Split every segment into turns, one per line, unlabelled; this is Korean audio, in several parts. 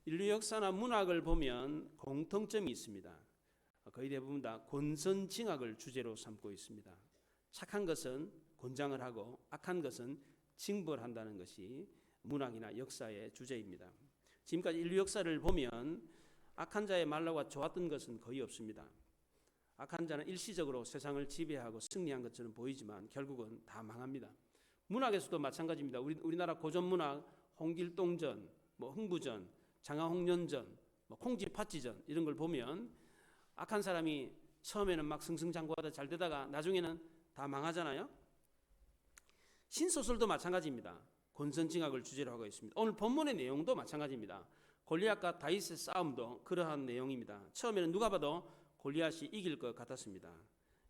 인류 역사나 문학을 보면 공통점이 있습니다. 거의 대부분 다 권선징악을 주제로 삼고 있습니다. 착한 것은 권장을 하고 악한 것은 징벌한다는 것이 문학이나 역사의 주제입니다. 지금까지 인류 역사를 보면 악한 자의 말로가 좋았던 것은 거의 없습니다. 악한 자는 일시적으로 세상을 지배하고 승리한 것처럼 보이지만 결국은 다 망합니다. 문학에서도 마찬가지입니다. 우리나라 고전문학 홍길동전, 흥부전, 장하홍련전, 콩쥐팥쥐전 이런 걸 보면 악한 사람이 처음에는 막 승승장구하다 잘 되다가 나중에는 다 망하잖아요. 신소설도 마찬가지입니다. 권선징악을 주제로 하고 있습니다. 오늘 본문의 내용도 마찬가지입니다. 골리앗과 다윗의 싸움도 그러한 내용입니다. 처음에는 누가 봐도 골리앗이 이길 것 같았습니다.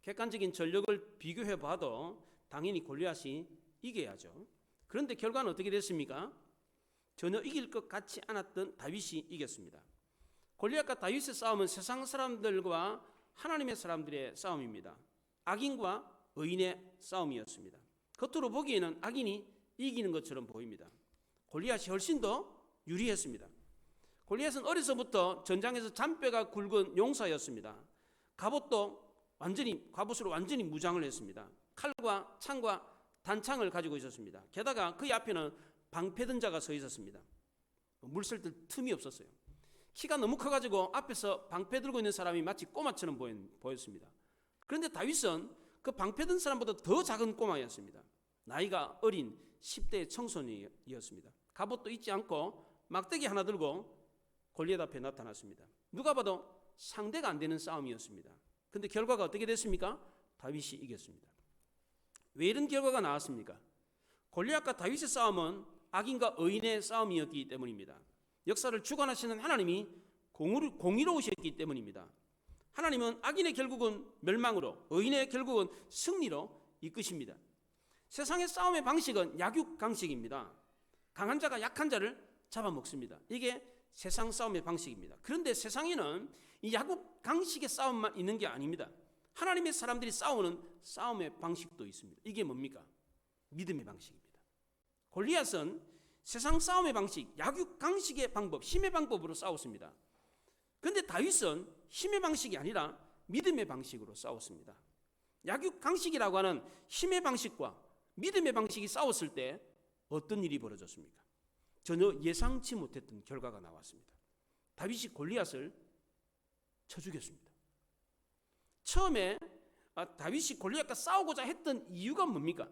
객관적인 전력을 비교해 봐도 당연히 골리앗이 이겨야죠. 그런데 결과는 어떻게 됐습니까? 전혀 이길 것 같지 않았던 다윗이 이겼습니다. 골리앗과 다윗의 싸움은 세상 사람들과 하나님의 사람들의 싸움입니다. 악인과 의인의 싸움이었습니다. 겉으로 보기에는 악인이 이기는 것처럼 보입니다. 골리앗이 훨씬 더 유리했습니다. 골리앗은 어려서부터 전장에서 잔뼈가 굵은 용사였습니다. 갑옷으로 완전히 무장을 했습니다. 칼과 창과 단창을 가지고 있었습니다. 게다가 그의 앞에는 방패든 자가 서 있었습니다. 물 쓸 틈이 없었어요. 키가 너무 커가지고 앞에서 방패 들고 있는 사람이 마치 꼬마처럼 보였습니다. 그런데 다윗은 그 방패 든 사람보다 더 작은 꼬마였습니다. 나이가 어린 10대의 청소년이었습니다. 갑옷도 입지 않고 막대기 하나 들고 골리앗 앞에 나타났습니다. 누가 봐도 상대가 안 되는 싸움이었습니다. 그런데 결과가 어떻게 됐습니까? 다윗이 이겼습니다. 왜 이런 결과가 나왔습니까? 골리앗과 다윗의 싸움은 악인과 의인의 싸움이었기 때문입니다. 역사를 주관하시는 하나님이 공의로우셨기 때문입니다. 하나님은 악인의 결국은 멸망으로, 의인의 결국은 승리로 이끄십니다. 세상의 싸움의 방식은 약육강식입니다. 강한 자가 약한 자를 잡아먹습니다. 이게 세상 싸움의 방식입니다. 그런데 세상에는 이 약육강식의 싸움만 있는 게 아닙니다. 하나님의 사람들이 싸우는 싸움의 방식도 있습니다. 이게 뭡니까? 믿음의 방식입니다. 골리앗은 세상 싸움의 방식, 약육강식의 방법, 힘의 방법으로 싸웠습니다. 그런데 다윗은 힘의 방식이 아니라 믿음의 방식으로 싸웠습니다. 약육강식이라고 하는 힘의 방식과 믿음의 방식이 싸웠을 때 어떤 일이 벌어졌습니까? 전혀 예상치 못했던 결과가 나왔습니다. 다윗이 골리앗을 쳐 죽였습니다. 처음에 다윗이 골리앗과 싸우고자 했던 이유가 뭡니까?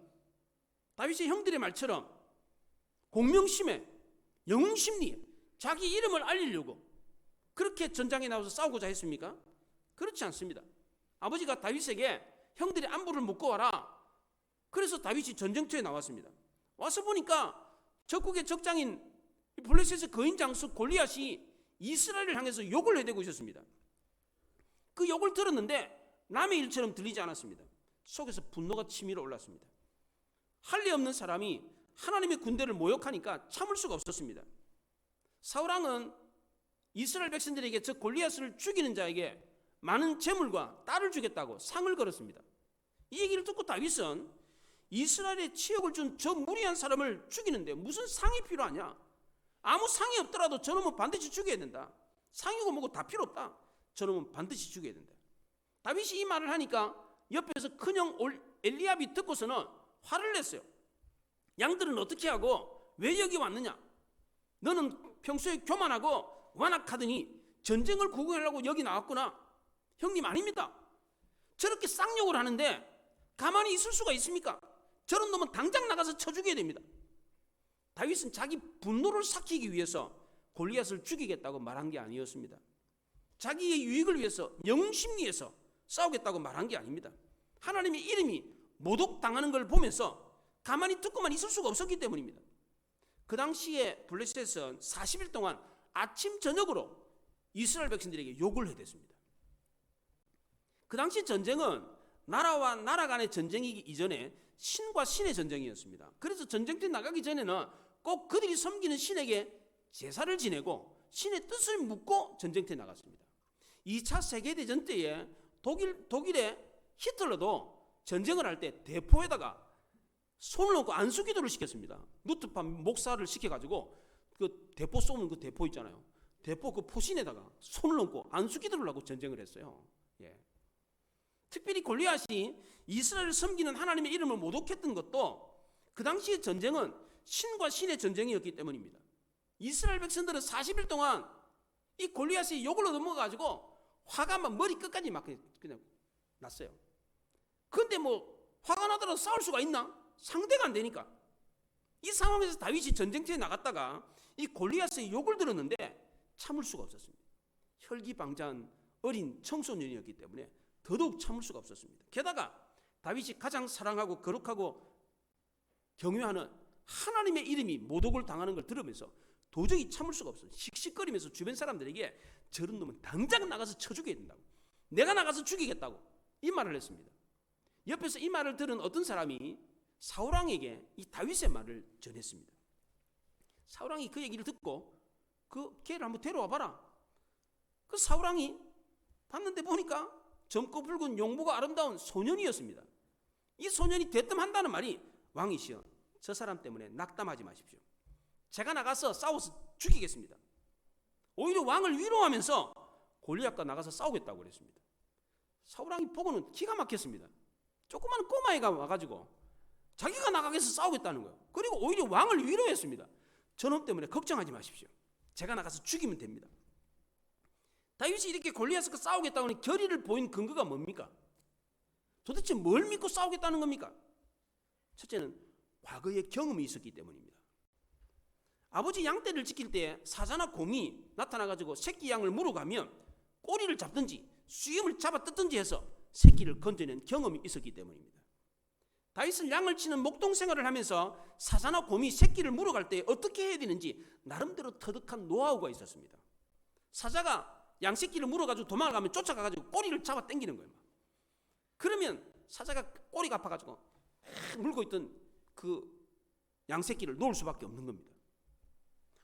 다윗의 형들의 말처럼 공명심에, 영웅심리에 자기 이름을 알리려고 그렇게 전장에 나와서 싸우고자 했습니까? 그렇지 않습니다. 아버지가 다윗에게 형들의 안부를 묻고 와라. 그래서 다윗이 전쟁터에 나왔습니다. 와서 보니까 적국의 적장인 블레셋의 거인 장수 골리앗이 이스라엘을 향해서 욕을 해대고 있었습니다. 그 욕을 들었는데 남의 일처럼 들리지 않았습니다. 속에서 분노가 치밀어 올랐습니다. 할 리 없는 사람이 하나님의 군대를 모욕하니까 참을 수가 없었습니다. 사울왕은 이스라엘 백성들에게 저 골리앗을 죽이는 자에게 많은 재물과 딸을 주겠다고 상을 걸었습니다. 이 얘기를 듣고 다윗은 이스라엘에 치욕을 준 저 무리한 사람을 죽이는데 무슨 상이 필요하냐? 아무 상이 없더라도 저놈은 반드시 죽여야 된다. 상이고 뭐고 다 필요 없다. 저놈은 반드시 죽여야 된다. 다윗이 이 말을 하니까 옆에서 큰형 엘리압이 듣고서는 화를 냈어요. 양들은 어떻게 하고 왜 여기 왔느냐? 너는 평소에 교만하고 완악하더니 전쟁을 구경하려고 여기 나왔구나. 형님 아닙니다. 저렇게 쌍욕을 하는데 가만히 있을 수가 있습니까? 저런 놈은 당장 나가서 쳐 죽여야 됩니다. 다윗은 자기 분노를 삭히기 위해서 골리앗을 죽이겠다고 말한 게 아니었습니다. 자기의 유익을 위해서, 영심리에서 싸우겠다고 말한 게 아닙니다. 하나님의 이름이 모독당하는 걸 보면서 가만히 듣고만 있을 수가 없었기 때문입니다. 그 당시에 블레셋은 40일 동안 아침 저녁으로 이스라엘 백성들에게 욕을 해댔습니다. 그 당시 전쟁은 나라와 나라 간의 전쟁이기 이전에 신과 신의 전쟁이었습니다. 그래서 전쟁터에 나가기 전에는 꼭 그들이 섬기는 신에게 제사를 지내고 신의 뜻을 묻고 전쟁터에 나갔습니다. 2차 세계대전 때에 독일의 히틀러도 전쟁을 할 때 대포에다가 손을 얹고 안수기도를 시켰습니다. 누트판 목사를 시켜가지고 그 대포 쏘는 그 대포 있잖아요. 대포 그 포신에다가 손을 얹고 안수기도를 하고 전쟁을 했어요. 예. 특별히 골리앗이 이스라엘을 섬기는 하나님의 이름을 모독했던 것도 그 당시의 전쟁은 신과 신의 전쟁이었기 때문입니다. 이스라엘 백성들은 40일 동안 이 골리앗의 욕을 넘어가지고 화가 막 머리 끝까지 막 그냥 났어요. 그런데 뭐 화가 나더라도 싸울 수가 있나? 상대가 안 되니까. 이 상황에서 다윗이 전쟁터에 나갔다가 이 골리앗의 욕을 들었는데 참을 수가 없었습니다. 혈기방자한 어린 청소년이었기 때문에 더더욱 참을 수가 없었습니다. 게다가 다윗이 가장 사랑하고 거룩하고 경외하는 하나님의 이름이 모독을 당하는 걸 들으면서 도저히 참을 수가 없어요. 씩씩거리면서 주변 사람들에게 저런 놈은 당장 나가서 쳐 죽여야 된다고, 내가 나가서 죽이겠다고 이 말을 했습니다. 옆에서 이 말을 들은 어떤 사람이 사울왕에게 이 다윗의 말을 전했습니다. 사울왕이 그 얘기를 듣고 그 걔를 한번 데려와 봐라. 그 사울왕이 봤는데 보니까 젊고 붉은 용모가 아름다운 소년이었습니다. 이 소년이 대뜸한다는 말이, 왕이시여 저 사람 때문에 낙담하지 마십시오. 제가 나가서 싸워서 죽이겠습니다. 오히려 왕을 위로하면서 골리앗과 나가서 싸우겠다고 그랬습니다. 사울왕이 보고는 기가 막혔습니다. 조그마한 꼬마애가 와가지고 자기가 나가서 싸우겠다는 거예요. 그리고 오히려 왕을 위로했습니다. 저놈 때문에 걱정하지 마십시오. 제가 나가서 죽이면 됩니다. 다윗이 이렇게 골리앗과 싸우겠다고 하는 결의를 보인 근거가 뭡니까? 도대체 뭘 믿고 싸우겠다는 겁니까? 첫째는 과거의 경험이 있었기 때문입니다. 아버지 양떼를 지킬 때 사자나 곰이 나타나가지고 새끼 양을 물어가면 꼬리를 잡든지 수염을 잡아 뜯든지 해서 새끼를 건져낸 경험이 있었기 때문입니다. 다윗은 양을 치는 목동 생활을 하면서 사자나 곰이 새끼를 물어갈 때 어떻게 해야 되는지 나름대로 터득한 노하우가 있었습니다. 사자가 양새끼를 물어가지고 도망을 가면 쫓아가가지고 꼬리를 잡아 당기는 거예요. 그러면 사자가 꼬리가 아파가지고 물고 있던 그 양새끼를 놓을 수밖에 없는 겁니다.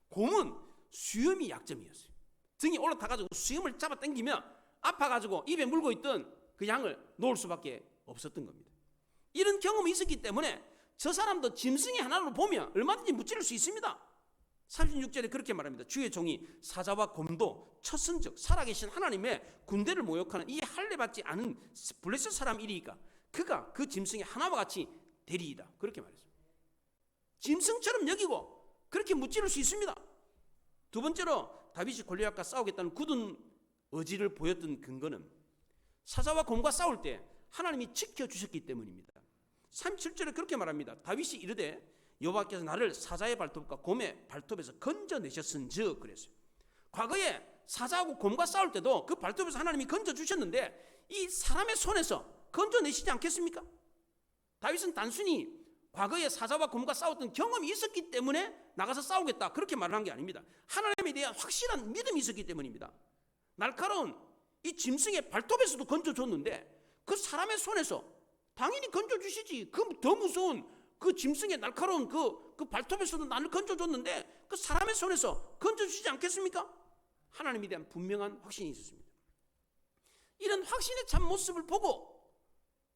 곰은 수염이 약점이었어요. 등이 올라타가지고 수염을 잡아 당기면 아파가지고 입에 물고 있던 그 양을 놓을 수밖에 없었던 겁니다. 이런 경험이 있었기 때문에 저 사람도 짐승의 하나로 보면 얼마든지 무찌를 수 있습니다. 36절에 그렇게 말합니다. 주의 종이 사자와 곰도 쳤은즉 살아계신 하나님의 군대를 모욕하는 이 할례받지 않은 블레셋 사람이리이까 그가 그 짐승의 하나와 같이 되리이다. 그렇게 말했습니다. 짐승처럼 여기고 그렇게 무찌를 수 있습니다. 두 번째로 다윗이 골리앗과 싸우겠다는 굳은 의지를 보였던 근거는 사자와 곰과 싸울 때 하나님이 지켜주셨기 때문입니다. 37절에 그렇게 말합니다. 다윗이 이르되 여호와께서 나를 사자의 발톱과 곰의 발톱에서 건져내셨은즉 그랬어요. 과거에 사자하고 곰과 싸울 때도 그 발톱에서 하나님이 건져주셨는데 이 사람의 손에서 건져내시지 않겠습니까? 다윗은 단순히 과거에 사자와 곰과 싸웠던 경험이 있었기 때문에 나가서 싸우겠다 그렇게 말한 게 아닙니다. 하나님에 대한 확실한 믿음이 있었기 때문입니다. 날카로운 이 짐승의 발톱에서도 건져줬는데 그 사람의 손에서 당연히 건져주시지. 그 더 무서운 그 짐승의 날카로운 그 발톱에서도 나를 건져줬는데 그 사람의 손에서 건져주시지 않겠습니까? 하나님에 대한 분명한 확신이 있었습니다. 이런 확신의 참 모습을 보고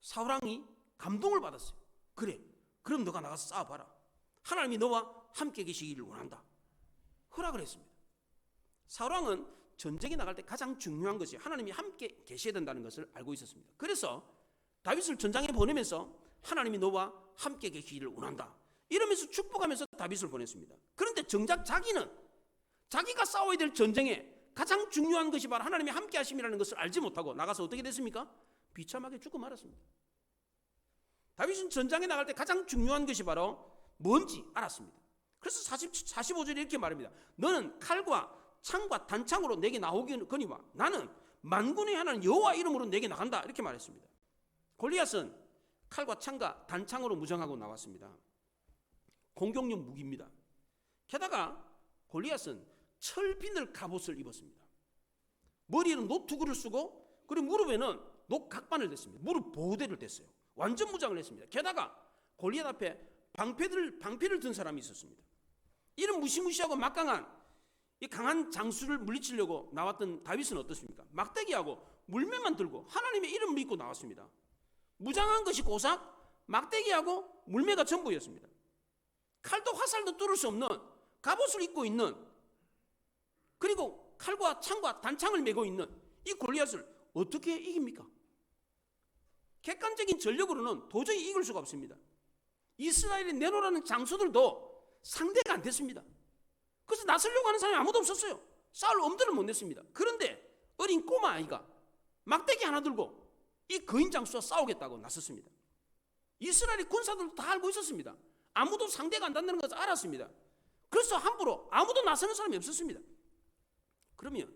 사울왕이 감동을 받았어요. 그래, 그럼 너가 나가서 싸워봐라. 하나님이 너와 함께 계시기를 원한다. 허락을 했습니다. 사울왕은 전쟁에 나갈 때 가장 중요한 것이 하나님이 함께 계셔야 된다는 것을 알고 있었습니다. 그래서 다윗을 전장에 보내면서 하나님이 너와 함께 계시기를 원한다 이러면서 축복하면서 다윗을 보냈습니다. 그런데 정작 자기는 자기가 싸워야 될 전쟁에 가장 중요한 것이 바로 하나님이 함께 하심이라는 것을 알지 못하고 나가서 어떻게 됐습니까? 비참하게 죽고 말았습니다. 다윗은 전장에 나갈 때 가장 중요한 것이 바로 뭔지 알았습니다. 그래서 45절에 이렇게 말합니다. 너는 칼과 창과 단창으로 내게 나오거니와 나는 만군의 하나님 여호와 이름으로 내게 나간다 이렇게 말했습니다. 골리앗은 칼과 창과 단창으로 무장하고 나왔습니다. 공격용 무기입니다. 게다가 골리앗은 철비늘 갑옷을 입었습니다. 머리에는 노투구를 쓰고 그리고 무릎에는 녹각반을 댔습니다. 무릎 보호대를 댔어요. 완전 무장을 했습니다. 게다가 골리앗 앞에 방패를 든 사람이 있었습니다. 이런 무시무시하고 막강한 이 강한 장수를 물리치려고 나왔던 다윗은 어떻습니까? 막대기하고 물매만 들고 하나님의 이름 믿고 나왔습니다. 무장한 것이 고삭, 막대기하고 물매가 전부였습니다. 칼도 화살도 뚫을 수 없는 갑옷을 입고 있는, 그리고 칼과 창과 단창을 메고 있는 이 골리앗을 어떻게 이깁니까? 객관적인 전력으로는 도저히 이길 수가 없습니다. 이스라엘이 내놓으라는 장수들도 상대가 안 됐습니다. 그래서 나서려고 하는 사람이 아무도 없었어요. 싸울 엄두를 못 냈습니다. 그런데 어린 꼬마 아이가 막대기 하나 들고 이 거인 장수와 싸우겠다고 나섰습니다. 이스라엘의 군사들도 다 알고 있었습니다. 아무도 상대가 안 된다는 것을 알았습니다. 그래서 함부로 아무도 나서는 사람이 없었습니다. 그러면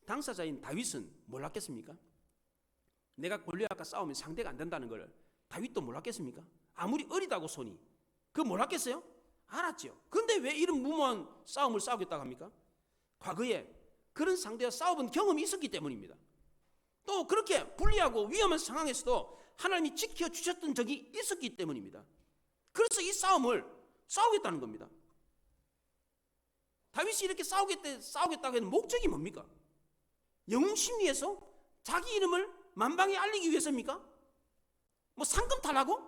당사자인 다윗은 몰랐겠습니까? 내가 골리앗과 싸우면 상대가 안 된다는 걸 다윗도 몰랐겠습니까? 아무리 어리다고 손이 그거 몰랐겠어요? 알았죠. 그런데 왜 이런 무모한 싸움을 싸우겠다고 합니까? 과거에 그런 상대와 싸워본 경험이 있었기 때문입니다. 또 그렇게 불리하고 위험한 상황에서도 하나님이 지켜주셨던 적이 있었기 때문입니다. 그래서 이 싸움을 싸우겠다는 겁니다. 다윗이 이렇게 싸우겠다고 하는 목적이 뭡니까? 영웅 심리에서 자기 이름을 만방에 알리기 위해서입니까? 뭐 상금 타라고?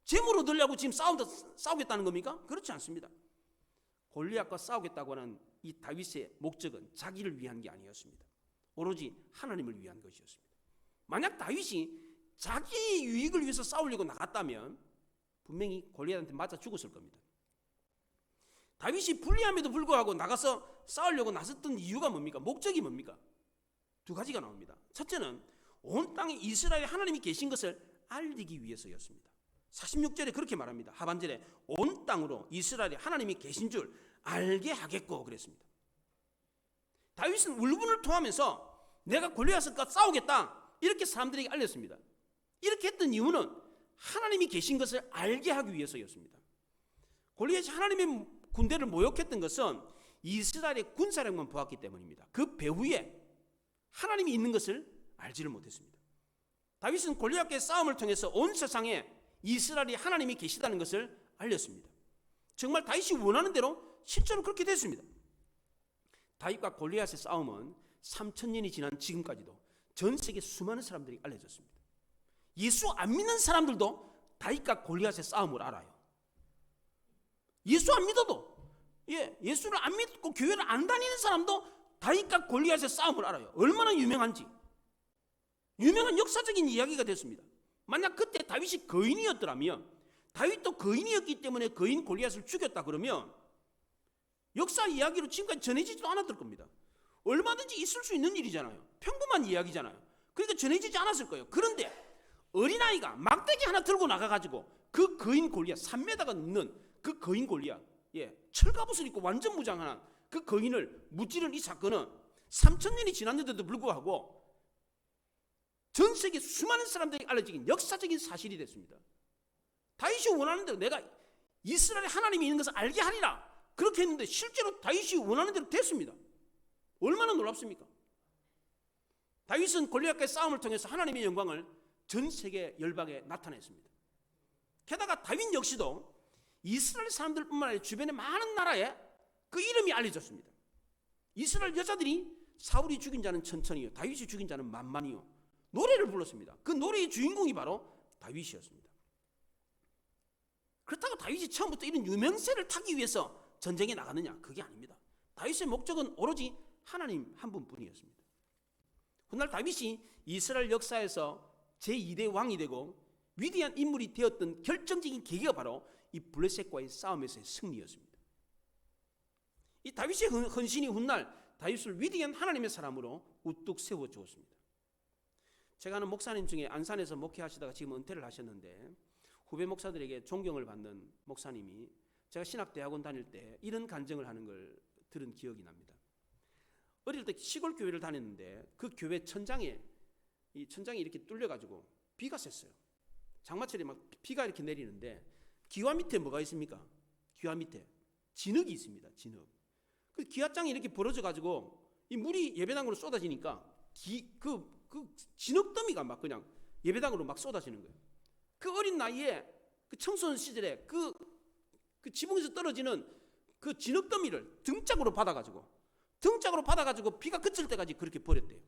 재물 얻으려고 지금 싸우겠다는 겁니까? 그렇지 않습니다. 골리앗과 싸우겠다고 하는 이 다윗의 목적은 자기를 위한 게 아니었습니다. 오로지 하나님을 위한 것이었습니다. 만약 다윗이 자기의 유익을 위해서 싸우려고 나갔다면 분명히 골리앗한테 맞아 죽었을 겁니다. 다윗이 불리함에도 불구하고 나가서 싸우려고 나섰던 이유가 뭡니까? 목적이 뭡니까? 두 가지가 나옵니다. 첫째는 온 땅에 이스라엘 하나님이 계신 것을 알리기 위해서였습니다. 46절에 그렇게 말합니다. 하반절에 온 땅으로 이스라엘에 하나님이 계신 줄 알게 하겠고 그랬습니다. 다윗은 울분을 토하면서 내가 골리앗과 싸우겠다 이렇게 사람들에게 알렸습니다. 이렇게 했던 이유는 하나님이 계신 것을 알게 하기 위해서였습니다. 골리앗이 하나님의 군대를 모욕했던 것은 이스라엘의 군사력만 보았기 때문입니다. 그 배후에 하나님이 있는 것을 알지를 못했습니다. 다윗은 골리앗과의 싸움을 통해서 온 세상에 이스라엘이 하나님이 계시다는 것을 알렸습니다. 정말 다윗이 원하는 대로 실제로 그렇게 됐습니다. 다윗과 골리앗의 싸움은 3000년이 지난 지금까지도 전 세계 수많은 사람들이 알려졌습니다. 예수 안 믿는 사람들도 다윗과 골리앗의 싸움을 알아요. 예수 안 믿어도 예수를 안 믿고 교회를 안 다니는 사람도 다윗과 골리앗의 싸움을 알아요. 얼마나 유명한지. 유명한 역사적인 이야기가 됐습니다. 만약 그때 다윗이 거인이었더라면 다윗도 거인이었기 때문에 거인 골리앗을 죽였다 그러면 역사 이야기로 지금까지 전해지지도 않았을 겁니다. 얼마든지 있을 수 있는 일이잖아요. 평범한 이야기잖아요. 그러니까 전해지지 않았을 거예요. 그런데 어린아이가 막대기 하나 들고 나가가지고 그 거인 골리앗 3m가 넘는 그 거인 골리앗 철갑옷을 입고 완전 무장한 그 거인을 무찌른 이 사건은 3000년이 지났는데도 불구하고 전 세계 수많은 사람들에게 알려진 역사적인 사실이 됐습니다. 다윗이 원하는 대로 내가 이스라엘에 하나님이 있는 것을 알게 하리라 그렇게 했는데 실제로 다윗이 원하는 대로 됐습니다. 얼마나 놀랍습니까? 다윗은 골리앗과의 싸움을 통해서 하나님의 영광을 전 세계 열방에 나타냈습니다. 게다가 다윗 역시도 이스라엘 사람들뿐만 아니라 주변의 많은 나라에 그 이름이 알려졌습니다. 이스라엘 여자들이 사울이 죽인 자는 천천히요 다윗이 죽인 자는 만만히요 노래를 불렀습니다. 그 노래의 주인공이 바로 다윗이었습니다. 그렇다고 다윗이 처음부터 이런 유명세를 타기 위해서 전쟁에 나가느냐? 그게 아닙니다. 다윗의 목적은 오로지 하나님 한 분뿐이었습니다. 훗날 다윗이 이스라엘 역사에서 제2대 왕이 되고 위대한 인물이 되었던 결정적인 계기가 바로 이 블레셋과의 싸움에서의 승리였습니다. 이 다윗의 헌신이 훗날 다윗을 위대한 하나님의 사람으로 우뚝 세워주었습니다. 제가 아는 목사님 중에 안산에서 목회하시다가 지금 은퇴를 하셨는데 후배 목사들에게 존경을 받는 목사님이 제가 신학대학원 다닐 때 이런 간증을 하는 걸 들은 기억이 납니다. 어릴 때 시골 교회를 다녔는데 그 교회 천장에 이렇게 뚫려가지고 비가 샜어요. 장마철에 막 비가 이렇게 내리는데 기와 밑에 뭐가 있습니까? 기와 밑에 진흙이 있습니다. 진흙. 그 기와장이 이렇게 벌어져가지고 이 물이 예배당으로 쏟아지니까 그 진흙더미가 막 그냥 예배당으로 막 쏟아지는 거예요. 그 어린 나이에 그 청소년 시절에 그 지붕에서 떨어지는 그 진흙더미를 등짝으로 받아가지고 비가 그칠 때까지 그렇게 버렸대요.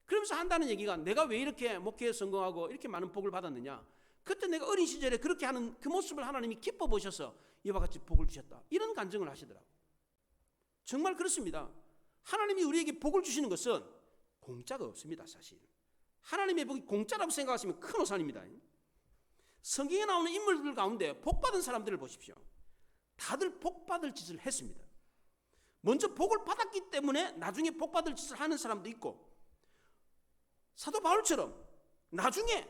그러면서 한다는 얘기가 내가 왜 이렇게 목회에 성공하고 이렇게 많은 복을 받았느냐? 그때 내가 어린 시절에 그렇게 하는 그 모습을 하나님이 기뻐 보셔서 이와 같이 복을 주셨다. 이런 간증을 하시더라고요. 정말 그렇습니다. 하나님이 우리에게 복을 주시는 것은 공짜가 없습니다. 사실 하나님의 복이 공짜라고 생각하시면 큰 오산입니다. 성경에 나오는 인물들 가운데 복받은 사람들을 보십시오. 다들 복받을 짓을 했습니다. 먼저 복을 받았기 때문에 나중에 복받을 짓을 하는 사람도 있고, 사도 바울처럼 나중에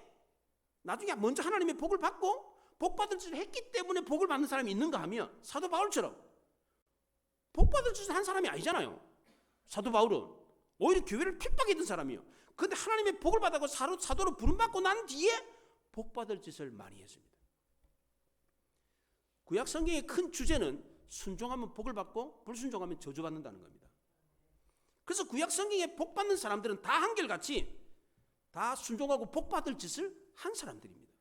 먼저 하나님의 복을 받고 복받을 짓을 했기 때문에 복을 받는 사람이 있는가 하면, 사도 바울처럼 복받을 짓을 한 사람이 아니잖아요. 사도 바울은 오히려 교회를 핍박했던 사람이에요. 그런데 하나님의 복을 받고 사도로 부름받고 난 뒤에 복받을 짓을 많이 했습니다. 구약 성경의 큰 주제는 순종하면 복을 받고 불순종하면 저주받는다는 겁니다. 그래서 구약 성경에 복받는 사람들은 다 한결같이 다 순종하고 복받을 짓을 한 사람들입니다.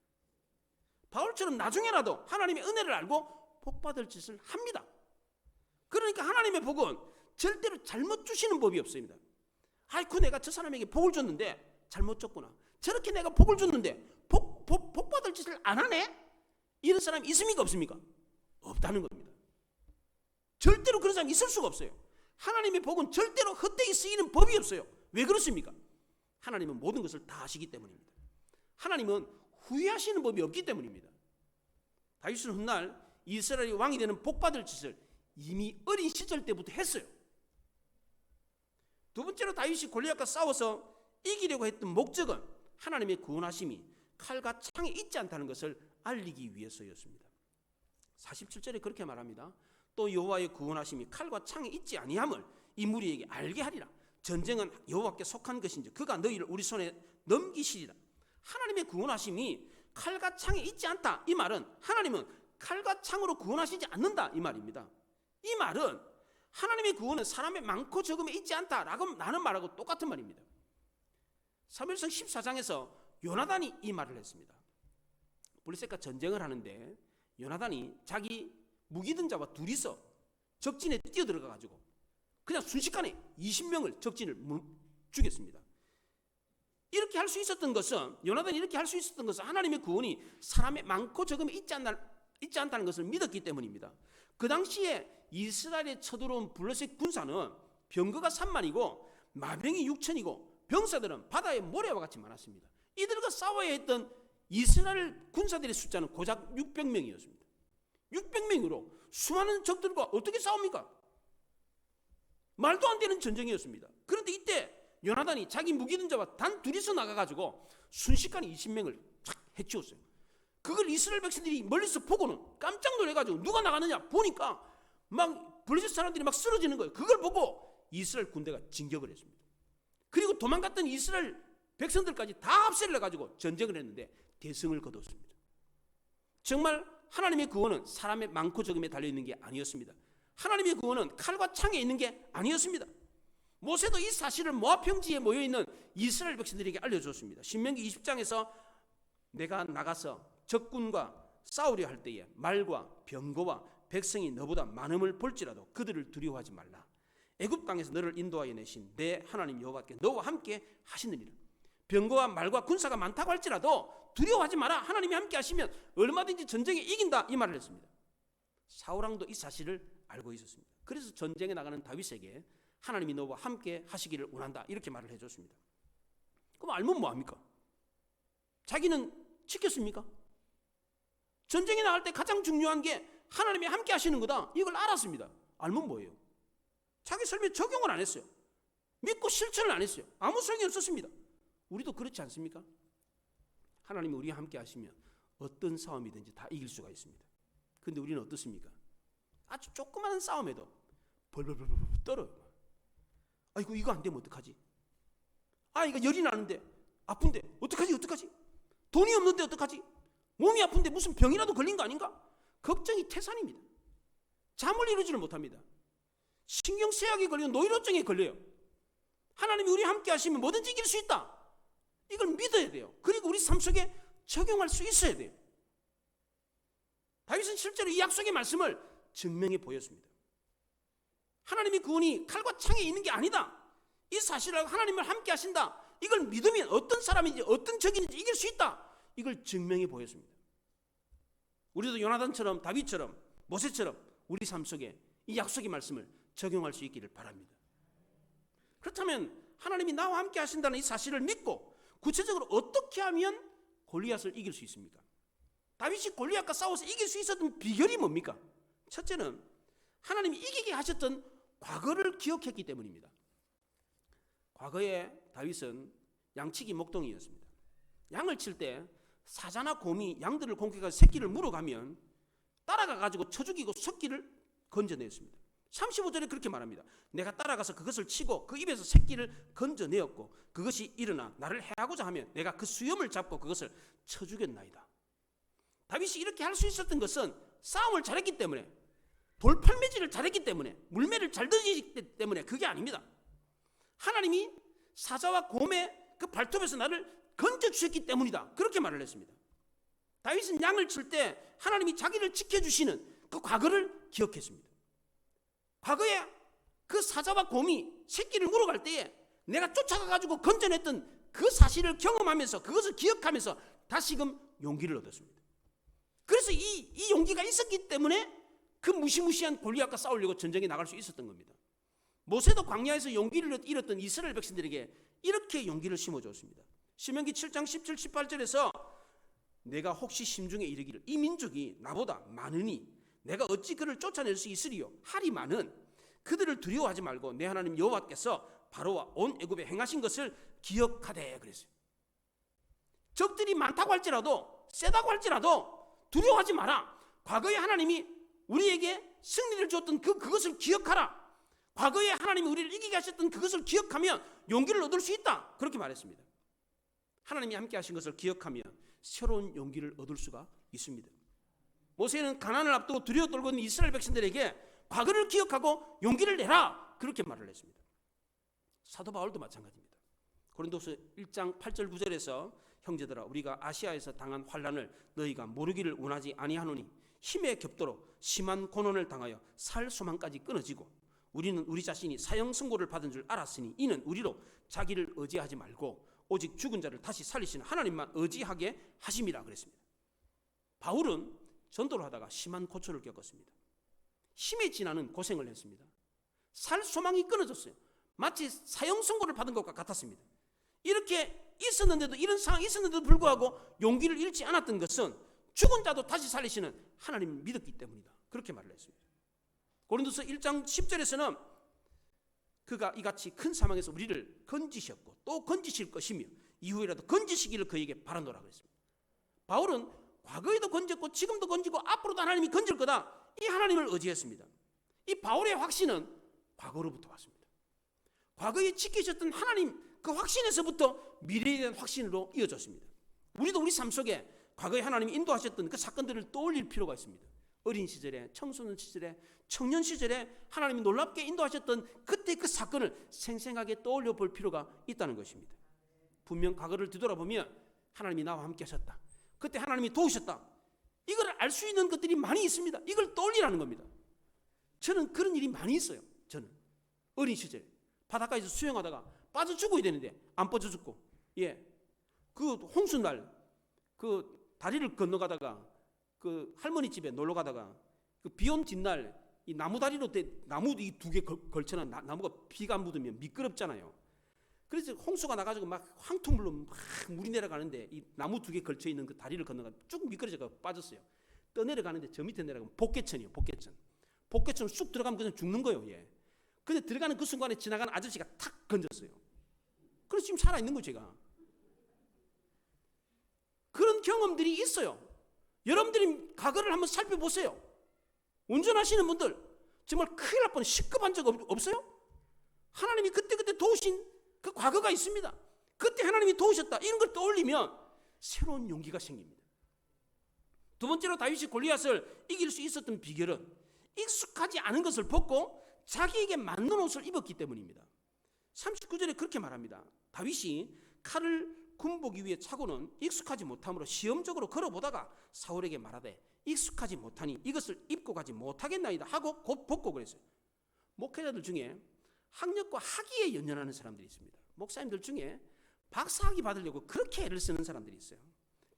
바울처럼 나중에라도 하나님의 은혜를 알고 복받을 짓을 합니다. 그러니까 하나님의 복은 절대로 잘못 주시는 법이 없습니다. 아이고 내가 저 사람에게 복을 줬는데 잘못 줬구나. 저렇게 내가 복을 줬는데 복 받을 짓을 안 하네? 이런 사람이 있습니까 없습니까? 없다는 겁니다. 절대로 그런 사람이 있을 수가 없어요. 하나님의 복은 절대로 헛되이 쓰이는 법이 없어요. 왜 그렇습니까? 하나님은 모든 것을 다 아시기 때문입니다. 하나님은 후회하시는 법이 없기 때문입니다. 다윗은 훗날 이스라엘이 왕이 되는 복받을 짓을 이미 어린 시절 때부터 했어요. 두 번째로 다윗이 골리앗과 싸워서 이기려고 했던 목적은 하나님의 구원하심이 칼과 창에 있지 않다는 것을 알리기 위해서였습니다. 47절에 그렇게 말합니다. 또 여호와의 구원하심이 칼과 창에 있지 아니함을 이 무리에게 알게 하리라. 전쟁은 여호와께 속한 것인지 그가 너희를 우리 손에 넘기시리라. 하나님의 구원하심이 칼과 창에 있지 않다. 이 말은 하나님은 칼과 창으로 구원하시지 않는다 이 말입니다. 이 말은 하나님의 구원은 사람의 많고 적음에 있지 않다라고 나는 말하고 똑같은 말입니다. 사무엘상 14장에서 요나단이 이 말을 했습니다. 블레셋과 전쟁을 하는데 요나단이 자기 무기든 자와 둘이서 적진에 뛰어들어가 가지고 그냥 순식간에 20명을 적진을 죽였습니다. 이렇게 할 수 있었던 것은, 요나단이 이렇게 할 수 있었던 것은 하나님의 구원이 사람의 많고 적음에 있지 않다는 것을 믿었기 때문입니다. 그 당시에 이스라엘에 쳐들어온 블레셋 군사는 병거가 3만이고 마병이 6천이고 병사들은 바다의 모래와 같이 많았습니다. 이들과 싸워야 했던 이스라엘 군사들의 숫자는 고작 600명이었습니다. 600명으로 수많은 적들과 어떻게 싸웁니까? 말도 안 되는 전쟁이었습니다. 그런데 이때 요나단이 자기 무기든 자와 단 둘이서 나가가지고 순식간에 20명을 착 해치웠어요. 그걸 이스라엘 백성들이 멀리서 보고는 깜짝 놀래가지고 누가 나가느냐 보니까 막 블레셋 사람들이 막 쓰러지는 거예요. 그걸 보고 이스라엘 군대가 진격을 했습니다. 그리고 도망갔던 이스라엘 백성들까지 다 합세를 해가지고 전쟁을 했는데 대승을 거뒀습니다. 정말 하나님의 구원은 사람의 많고 적음에 달려있는 게 아니었습니다. 하나님의 구원은 칼과 창에 있는 게 아니었습니다. 모세도 이 사실을 모압 평지에 모여있는 이스라엘 백성들에게 알려줬습니다. 신명기 20장에서 내가 나가서 적군과 싸우려 할 때에 말과 병거와 백성이 너보다 많음을 볼지라도 그들을 두려워하지 말라. 애굽 땅에서 너를 인도하여 내신 내 하나님 여호와께 너와 함께 하시느니라. 병거와 말과 군사가 많다고 할지라도 두려워하지 마라. 하나님이 함께 하시면 얼마든지 전쟁에 이긴다. 이 말을 했습니다. 사울왕도 이 사실을 알고 있었습니다. 그래서 전쟁에 나가는 다윗에게 하나님이 너와 함께 하시기를 원한다. 이렇게 말을 해줬습니다. 그럼 알면 뭐합니까? 자기는 지켰습니까? 전쟁에 나갈 때 가장 중요한 게 하나님이 함께 하시는 거다. 이걸 알았습니다. 알면 뭐예요? 자기 삶에 적용을 안 했어요. 믿고 실천을 안 했어요. 아무 소용이 없었습니다. 우리도 그렇지 않습니까? 하나님이 우리와 함께 하시면 어떤 싸움이든지 다 이길 수가 있습니다. 그런데 우리는 어떻습니까? 아주 조그마한 싸움에도 벌벌벌 떨어요. 아이고 이거 안 되면 어떡하지? 아 이거 열이 나는데 아픈데 어떡하지? 돈이 없는데 어떡하지? 몸이 아픈데 무슨 병이라도 걸린 거 아닌가? 걱정이 태산입니다. 잠을 이루지를 못합니다. 신경쇠약이 걸리고 노이로증에 걸려요. 하나님이 우리 함께 하시면 뭐든지 이길 수 있다. 이걸 믿어야 돼요. 그리고 우리 삶 속에 적용할 수 있어야 돼요. 다윗은 실제로 이 약속의 말씀을 증명해 보였습니다. 하나님의 구원이 칼과 창에 있는 게 아니다. 이 사실을 하나님을 함께 하신다. 이걸 믿으면 어떤 사람인지 어떤 적인지 이길 수 있다. 이걸 증명해 보였습니다. 우리도 요나단처럼 다윗처럼 모세처럼 우리 삶 속에 이 약속의 말씀을 적용할 수 있기를 바랍니다. 그렇다면 하나님이 나와 함께 하신다는 이 사실을 믿고 구체적으로 어떻게 하면 골리앗을 이길 수 있습니까? 다윗이 골리앗과 싸워서 이길 수 있었던 비결이 뭡니까? 첫째는 하나님이 이기게 하셨던 과거를 기억했기 때문입니다. 과거에 다윗은 양치기 목동이었습니다. 양을 칠 때 사자나 곰이 양들을 공격해서 새끼를 물어가면 따라가가지고 쳐 죽이고 새끼를 건져냈습니다. 35절에 그렇게 말합니다. 내가 따라가서 그것을 치고 그 입에서 새끼를 건져내었고 그것이 일어나 나를 해하고자 하면 내가 그 수염을 잡고 그것을 쳐 죽였나이다. 다윗이 이렇게 할 수 있었던 것은 싸움을 잘했기 때문에, 돌팔매질을 잘했기 때문에, 물매를 잘 던지기 때문에 그게 아닙니다. 하나님이 사자와 곰의 그 발톱에서 나를 건져주셨기 때문이다. 그렇게 말을 했습니다. 다윗은 양을 칠 때 하나님이 자기를 지켜주시는 그 과거를 기억했습니다. 과거에 그 사자와 곰이 새끼를 물어갈 때에 내가 쫓아가가지고 건져냈던 그 사실을 경험하면서 그것을 기억하면서 다시금 용기를 얻었습니다. 그래서 이 용기가 있었기 때문에 그 무시무시한 골리앗과 싸우려고 전쟁에 나갈 수 있었던 겁니다. 모세도 광야에서 용기를 잃었던 이스라엘 백성들에게 이렇게 용기를 심어줬습니다. 신명기 7장 17, 18절에서 내가 혹시 심중에 이르기를 이 민족이 나보다 많으니 내가 어찌 그를 쫓아낼 수 있으리요 하리마는 그들을 두려워하지 말고 내 하나님 여호와께서 바로와 온 애굽에 행하신 것을 기억하되 그랬어요. 적들이 많다고 할지라도 세다고 할지라도 두려워하지 마라. 과거에 하나님이 우리에게 승리를 줬던 그것을 기억하라. 과거에 하나님이 우리를 이기게 하셨던 그것을 기억하면 용기를 얻을 수 있다. 그렇게 말했습니다. 하나님이 함께 하신 것을 기억하면 새로운 용기를 얻을 수가 있습니다. 모세는 가나안을 앞두고 두려워 떨고 있는 이스라엘 백성들에게 과거를 기억하고 용기를 내라. 그렇게 말을 했습니다. 사도 바울도 마찬가지입니다. 고린도서 1장 8절 9절에서 형제들아 우리가 아시아에서 당한 환난을 너희가 모르기를 원하지 아니하노니 힘에 겹도록 심한 고난을 당하여 살 소망까지 끊어지고 우리는 우리 자신이 사형 선고를 받은 줄 알았으니 이는 우리로 자기를 의지하지 말고 오직 죽은 자를 다시 살리시는 하나님만 의지하게 하심이라 그랬습니다. 바울은 전도를 하다가 심한 고초를 겪었습니다. 힘에 지나는 고생을 했습니다. 살 소망이 끊어졌어요. 마치 사형 선고를 받은 것과 같았습니다. 이렇게 있었는데도, 이런 상황이 있었는데도 불구하고 용기를 잃지 않았던 것은 죽은 자도 다시 살리시는 하나님을 믿었기 때문이다. 그렇게 말을 했습니다. 고린도서 1장 10절에서는 그가 이같이 큰 사망에서 우리를 건지셨고 또 건지실 것이며 이후에라도 건지시기를 그에게 바라노라 그랬습니다. 바울은 과거에도 건졌고 지금도 건지고 앞으로도 하나님이 건질 거다. 이 하나님을 의지했습니다. 이 바울의 확신은 과거로부터 왔습니다. 과거에 지키셨던 하나님 그 확신에서부터 미래에 대한 확신으로 이어졌습니다. 우리도 우리 삶 속에 과거에 하나님이 인도하셨던 그 사건들을 떠올릴 필요가 있습니다. 어린 시절에, 청소년 시절에, 청년 시절에 하나님이 놀랍게 인도하셨던 그때 그 사건을 생생하게 떠올려 볼 필요가 있다는 것입니다. 분명 과거를 뒤돌아보면 하나님이 나와 함께 하셨다. 그때 하나님이 도우셨다. 이걸 알 수 있는 것들이 많이 있습니다. 이걸 떠올리라는 겁니다. 저는 그런 일이 많이 있어요. 저는 어린 시절에 바닷가에서 수영하다가 빠져 죽어야 되는데 안 빠져 죽고, 그 홍수날 그 다리를 건너가다가 그 할머니 집에 놀러 가다가 그 비온 뒷날 이 나무 다리로 나무 이 두 개 걸쳐놓은 나무가 비가 묻으면 미끄럽잖아요. 그래서 홍수가 나가지고 막 황토물로 막 물이 내려가는데 이 나무 두 개 걸쳐 있는 그 다리를 건너가 쭉 미끄러져가 빠졌어요. 떠내려가는데 저 밑에 내려가면 복개천이에요. 복개천 쑥 들어가면 그냥 죽는 거예요. 근데 들어가는 그 순간에 지나가는 아저씨가 탁 건졌어요. 그래서 지금 살아있는 거예요. 제가 그런 경험들이 있어요. 여러분들이 과거를 한번 살펴보세요. 운전하시는 분들 정말 큰일 날 뻔 시급한 적 없어요? 하나님이 그때 도우신 그 과거가 있습니다. 그때 하나님이 도우셨다. 이런 걸 떠올리면 새로운 용기가 생깁니다. 두 번째로 다윗이 골리앗을 이길 수 있었던 비결은 익숙하지 않은 것을 벗고 자기에게 맞는 옷을 입었기 때문입니다. 39절에 그렇게 말합니다. 다윗이 칼을 군복이 위에 차고는 익숙하지 못함으로 시험적으로 걸어보다가 사울에게 말하되 익숙하지 못하니 이것을 입고 가지 못하겠나이다 하고 곧 벗고 그랬어요. 목회자들 중에 학력과 학위에 연연하는 사람들이 있습니다. 목사님들 중에 박사학위 받으려고 그렇게 애를 쓰는 사람들이 있어요.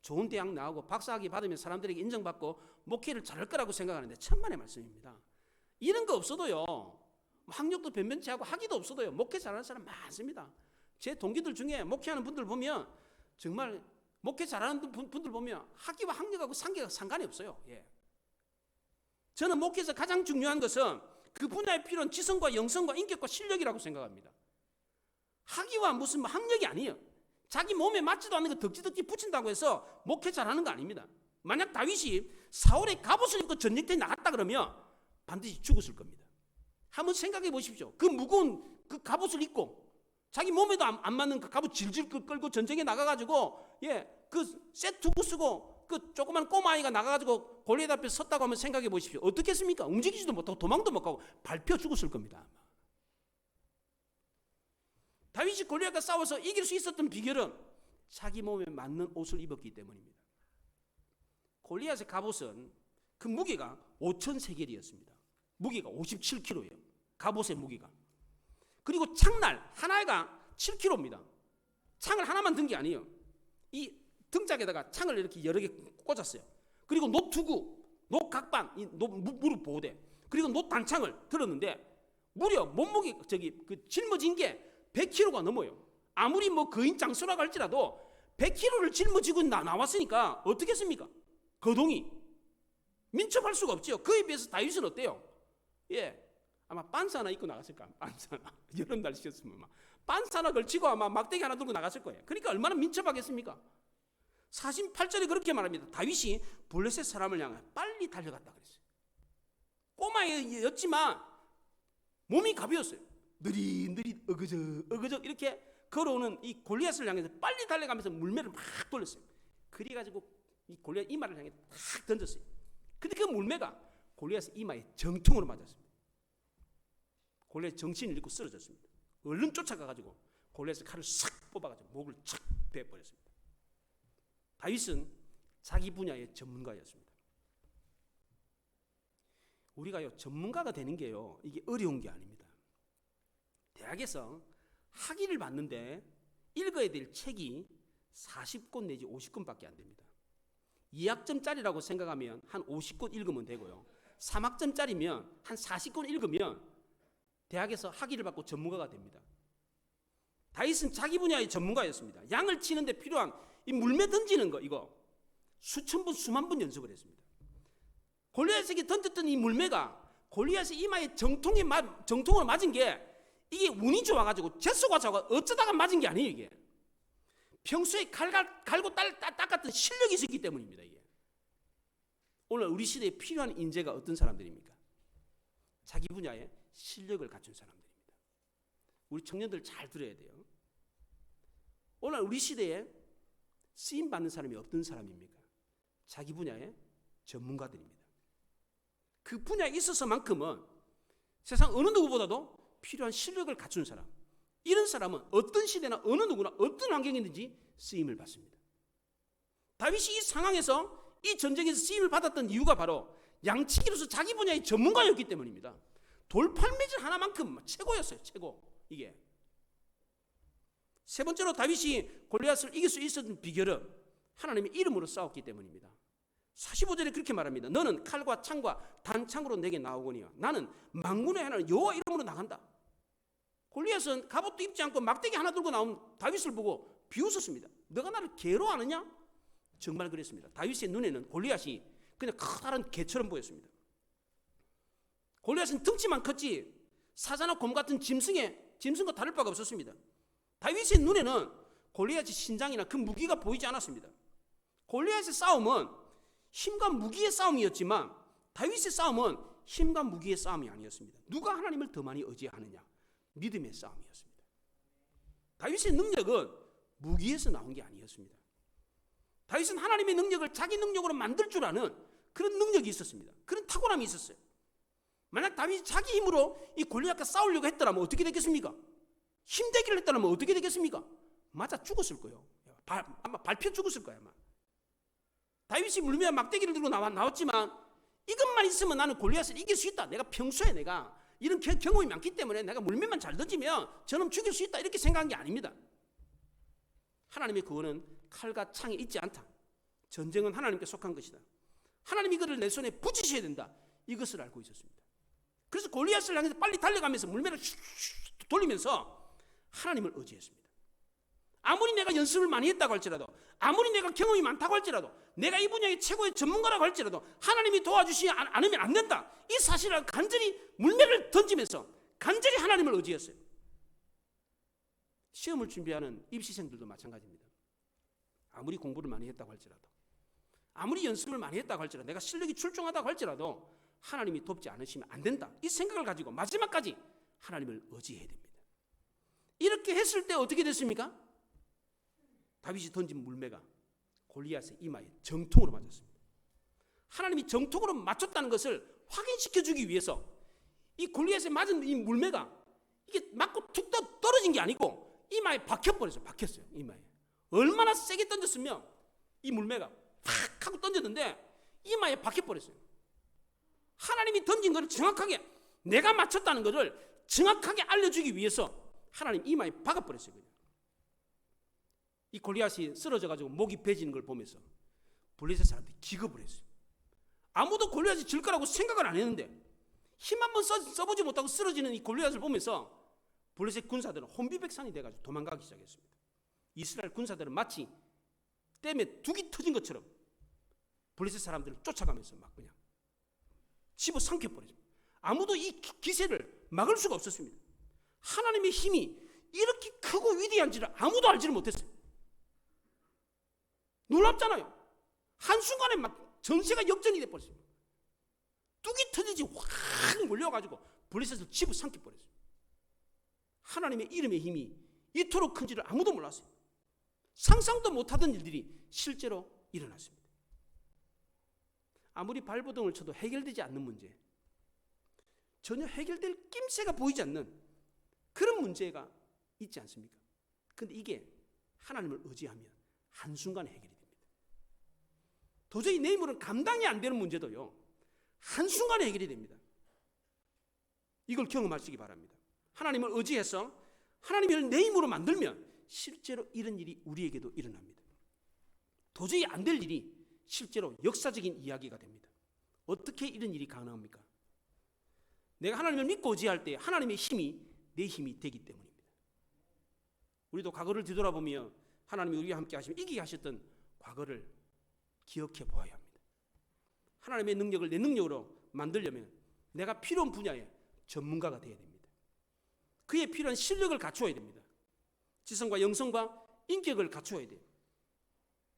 좋은 대학 나오고 박사학위 받으면 사람들에게 인정받고 목회를 잘할 거라고 생각하는데 천만의 말씀입니다. 이런 거 없어도요 학력도 변변치 않고 학위도 없어도요 목회 잘하는 사람 많습니다. 제 동기들 중에 목회하는 분들 보면 정말 목회 잘하는 분들 보면 학위와 학력하고 상관이 없어요. 예. 저는 목회에서 가장 중요한 것은 그 분야에 필요한 지성과 영성과 인격과 실력이라고 생각합니다. 학위와 무슨 학력이 아니에요. 자기 몸에 맞지도 않는 거 덕지덕지 붙인다고 해서 목회 잘하는 거 아닙니다. 만약 다윗이 사울의 갑옷을 입고 전쟁터에 나갔다 그러면 반드시 죽었을 겁니다. 한번 생각해 보십시오. 그 무거운 그 갑옷을 입고 자기 몸에도 안 맞는 그 갑옷 질질 끌고 전쟁에 나가가지고 그 세트구 쓰고 그 조그만 꼬마아이가 나가가지고 골리앗 앞에 섰다고 하면 생각해 보십시오. 어떻겠습니까? 움직이지도 못하고 도망도 못 가고 밟혀 죽었을 겁니다. 아마. 다윗이 골리앗과 싸워서 이길 수 있었던 비결은 자기 몸에 맞는 옷을 입었기 때문입니다. 골리앗의 갑옷은 그 무게가 5,000세겔이었습니다. 무게가 57kg예요. 갑옷의 무게가. 그리고 창날 하나가 7kg입니다. 창을 하나만 든 게 아니에요. 이 등짝에다가 창을 이렇게 여러 개 꽂았어요. 그리고 노투구, 노각반, 무릎 보호대, 그리고 노단창을 들었는데 무려 몸무게 그 짊어진 게 100kg가 넘어요. 아무리 뭐 거인 장수라고 할지라도 100kg를 짊어지고 나왔으니까 어떻겠습니까? 거동이 민첩할 수가 없죠. 그에 비해서 다윗은 어때요? 아마 빤스 하나 입고 나갔을까? 빤스 하나. 여름 날씨였으면 막 빤스 하나 걸치고 아마 막대기 하나 들고 나갔을 거예요. 그러니까 얼마나 민첩하겠습니까? 48절에 그렇게 말합니다. 다윗이 블레셋 사람을 향해 빨리 달려갔다 그랬어요. 꼬마였지만 몸이 가벼웠어요. 느릿느릿 어그적 이렇게 걸어오는 이 골리앗을 향해서 빨리 달려가면서 물매를 막 돌렸어요. 그래가지고 이 골리앗 이마를 향해 탁 던졌어요. 근데 그 물매가 골리앗의 이마에 정통으로 맞았습니다. 골리앗 정신을 잃고 쓰러졌습니다. 얼른 쫓아가가지고 골리앗의 칼을 싹 뽑아가지고 목을 착 베어버렸습니다. 다윗은 자기 분야의 전문가였습니다. 우리가요 전문가가 되는 게요 이게 어려운 게 아닙니다. 대학에서 학위를 받는데 읽어야 될 책이 40권 내지 50권밖에 안 됩니다. 2학점짜리라고 생각하면 한 50권 읽으면 되고요. 3학점짜리면 한 40권 읽으면 대학에서 학위를 받고 전문가가 됩니다. 다윗은 자기 분야의 전문가였습니다. 양을 치는데 필요한 이 물매 던지는 거 이거 수천 번 수만 번 연습을 했습니다. 골리앗에게 던졌던 이 물매가 골리앗의 이마에 정통으로 맞은 게 이게 운이 좋아가지고 재수가 좋아 어쩌다가 맞은 게 아니에요. 이게 평소에 갈고 닦았던 실력이 있었기 때문입니다. 이게 오늘 우리 시대에 필요한 인재가 어떤 사람들입니까? 자기 분야에 실력을 갖춘 사람들입니다. 우리 청년들 잘 들어야 돼요. 오늘 우리 시대에 쓰임 받는 사람이 어떤 사람입니까? 자기 분야의 전문가들입니다. 그 분야에 있어서만큼은 세상 어느 누구보다도 필요한 실력을 갖춘 사람, 이런 사람은 어떤 시대나 어느 누구나 어떤 환경이든지 쓰임을 받습니다. 다윗이 이 상황에서 이 전쟁에서 쓰임을 받았던 이유가 바로 양치기로서 자기 분야의 전문가였기 때문입니다. 돌팔매질 하나만큼 최고였어요. 최고. 이게 세 번째로 다윗이 골리앗을 이길 수 있었던 비결은 하나님의 이름으로 싸웠기 때문입니다. 45절에 그렇게 말합니다. 너는 칼과 창과 단창으로 내게 나오거니와 나는 만군의 하나님 여호와 이름으로 나간다. 골리앗은 갑옷도 입지 않고 막대기 하나 들고 나온 다윗을 보고 비웃었습니다. 너가 나를 개로 아느냐? 정말 그랬습니다. 다윗의 눈에는 골리앗이 그냥 커다란 개처럼 보였습니다. 골리앗은 덩치만 컸지 사자나 곰 같은 짐승과 다를 바가 없었습니다. 다윗의 눈에는 골리앗의 신장이나 그 무기가 보이지 않았습니다. 골리앗의 싸움은 힘과 무기의 싸움이었지만 다윗의 싸움은 힘과 무기의 싸움이 아니었습니다. 누가 하나님을 더 많이 의지하느냐? 믿음의 싸움이었습니다. 다윗의 능력은 무기에서 나온 게 아니었습니다. 다윗은 하나님의 능력을 자기 능력으로 만들 줄 아는 그런 능력이 있었습니다. 그런 탁월함이 있었어요. 만약 다윗이 자기 힘으로 이 골리앗과 싸우려고 했더라면 어떻게 되겠습니까? 힘대기를 했더라면 어떻게 되겠습니까? 맞아 죽었을 거예요. 아마 밟혀 죽었을 거예요. 아마. 다윗이 물매와 막대기를 들고 나왔지만 이것만 있으면 나는 골리앗을 이길 수 있다. 내가 평소에 내가 이런 경험이 많기 때문에 내가 물매만 잘 던지면 저놈 죽일 수 있다. 이렇게 생각한 게 아닙니다. 하나님의 구원은 칼과 창에 있지 않다. 전쟁은 하나님께 속한 것이다. 하나님이 그를 내 손에 붙이셔야 된다. 이것을 알고 있었습니다. 그래서 골리앗을 향해서 빨리 달려가면서 물매를 슉슉 돌리면서 하나님을 의지했습니다. 아무리 내가 연습을 많이 했다고 할지라도, 아무리 내가 경험이 많다고 할지라도, 내가 이 분야의 최고의 전문가라고 할지라도 하나님이 도와주시지 않으면 안 된다, 이 사실을 간절히 물매를 던지면서 간절히 하나님을 의지했어요. 시험을 준비하는 입시생들도 마찬가지입니다. 아무리 공부를 많이 했다고 할지라도, 아무리 연습을 많이 했다고 할지라도, 내가 실력이 출중하다고 할지라도 하나님이 돕지 않으시면 안 된다, 이 생각을 가지고 마지막까지 하나님을 의지해야 됩니다. 이렇게 했을 때 어떻게 됐습니까? 다윗이 던진 물매가 골리앗의 이마에 정통으로 맞았습니다. 하나님이 정통으로 맞췄다는 것을 확인시켜주기 위해서 이 골리앗에 맞은 이 물매가 이게 맞고 툭 떨어진 게 아니고 이마에 박혔어요. 이마에. 얼마나 세게 던졌으면 이 물매가 팍 하고 던졌는데 이마에 박혀버렸어요. 하나님이 던진 것을 정확하게, 내가 맞췄다는 것을 정확하게 알려주기 위해서 하나님 이마에 박아버렸어요. 이 골리앗이 쓰러져가지고 목이 베지는 걸 보면서 블레셋 사람들이 기겁을 했어요. 아무도 골리앗이 질 거라고 생각을 안 했는데 힘 한번 써보지 못하고 쓰러지는 이 골리앗을 보면서 블레셋 군사들은 혼비백산이 돼가지고 도망가기 시작했습니다. 이스라엘 군사들은 마치 댐에 둑이 터진 것처럼 블레셋 사람들을 쫓아가면서 막 그냥 집어삼켜버리죠. 아무도 이 기세를 막을 수가 없었습니다. 하나님의 힘이 이렇게 크고 위대한지를 아무도 알지를 못했어요. 놀랍잖아요. 한순간에 막 전세가 역전이 돼버렸어요. 뚝이 터지지 확 몰려가지고 블레셋을 집어삼켜버렸어요. 하나님의 이름의 힘이 이토록 큰지를 아무도 몰랐어요. 상상도 못하던 일들이 실제로 일어났습니다. 아무리 발버둥을 쳐도 해결되지 않는 문제, 전혀 해결될 낌새가 보이지 않는 그런 문제가 있지 않습니까? 그런데 이게 하나님을 의지하면 한순간에 해결이 됩니다. 도저히 내 힘으로는 감당이 안 되는 문제도요, 한순간에 해결이 됩니다. 이걸 경험하시기 바랍니다. 하나님을 의지해서 하나님을 내 힘으로 만들면 실제로 이런 일이 우리에게도 일어납니다. 도저히 안 될 일이 실제로 역사적인 이야기가 됩니다. 어떻게 이런 일이 가능합니까? 내가 하나님을 믿고 의지할 때 하나님의 힘이 내 힘이 되기 때문입니다. 우리도 과거를 뒤돌아보며 하나님이 우리와 함께 하시며 이기게 하셨던 과거를 기억해 보아야 합니다. 하나님의 능력을 내 능력으로 만들려면 내가 필요한 분야에 전문가가 되어야 됩니다. 그에 필요한 실력을 갖추어야 됩니다. 지성과 영성과 인격을 갖추어야 돼요.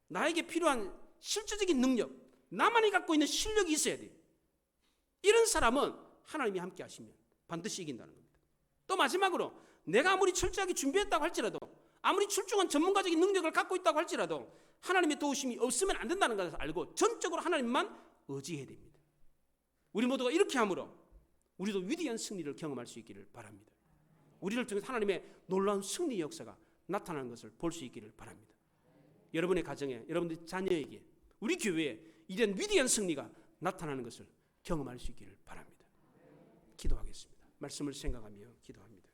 나에게 필요한 실질적인 능력, 나만이 갖고 있는 실력이 있어야 돼요. 이런 사람은 하나님이 함께 하시면 반드시 이긴다는 겁니다. 또 마지막으로 내가 아무리 철저하게 준비했다고 할지라도, 아무리 출중한 전문가적인 능력을 갖고 있다고 할지라도 하나님의 도우심이 없으면 안 된다는 것을 알고 전적으로 하나님만 의지해야 됩니다. 우리 모두가 이렇게 함으로 우리도 위대한 승리를 경험할 수 있기를 바랍니다. 우리를 통해 하나님의 놀라운 승리 역사가 나타나는 것을 볼 수 있기를 바랍니다. 여러분의 가정에, 여러분의 자녀에게, 우리 교회에 이런 위대한 승리가 나타나는 것을 경험할 수 있기를 바랍니다. 기도하겠습니다. 말씀을 생각하며 기도합니다.